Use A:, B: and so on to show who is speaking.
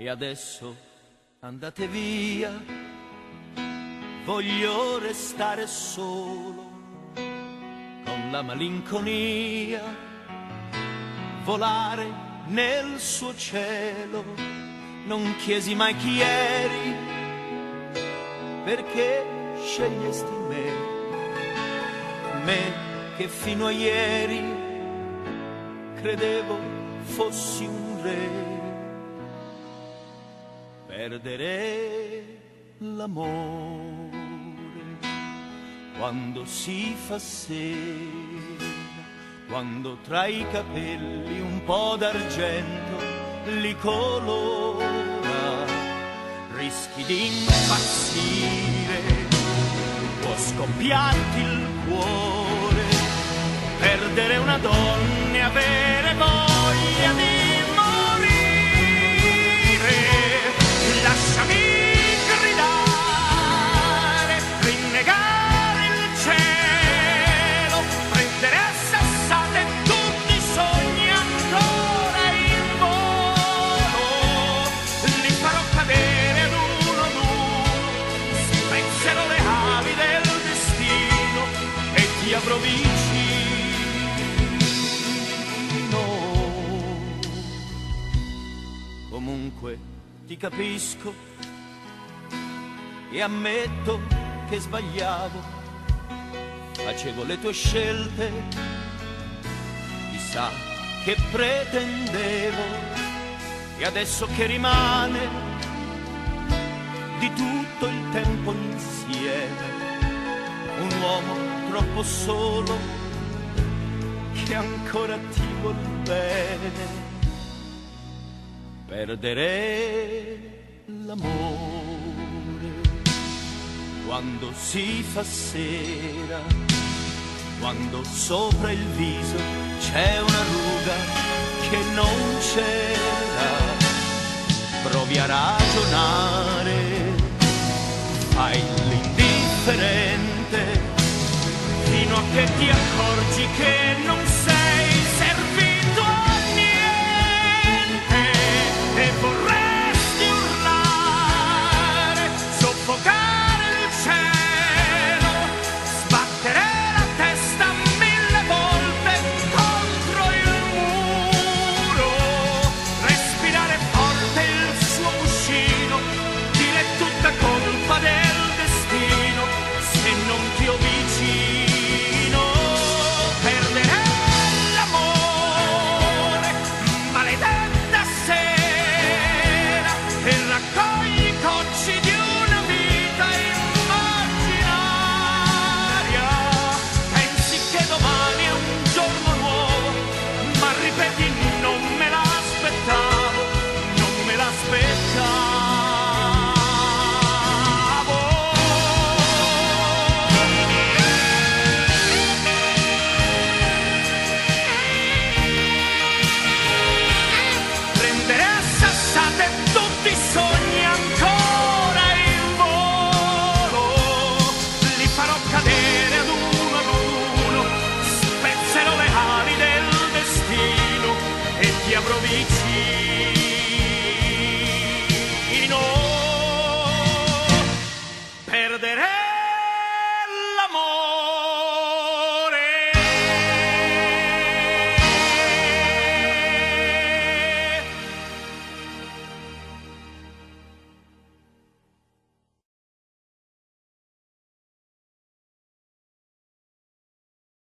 A: E adesso andate via, voglio restare solo con la malinconia, volare nel suo cielo. Non chiesi mai chi eri, perché scegliesti me che fino a ieri credevo fossi un re. Perdere l'amore quando si fa sera, quando tra i capelli un po' d'argento li colora, rischi di impazzire, può scoppiarti il cuore, perdere una donna e avere voglia di lasciami gridare, rinnegare il cielo, prendere a sassate tutti i sogni ancora in volo, li farò cadere ad uno, spezzerò le ali del destino e ti avrò vicino. Comunque ti capisco e ammetto che sbagliavo, facevo le tue scelte, chissà che pretendevo, e adesso che rimane di tutto il tempo insieme, un uomo troppo solo che ancora ti vuol bene. Perdere l'amore quando si fa sera, quando sopra il viso c'è una ruga che non c'era. Provi a ragionare, fai l'indifferente, fino a che ti accorgi che non sei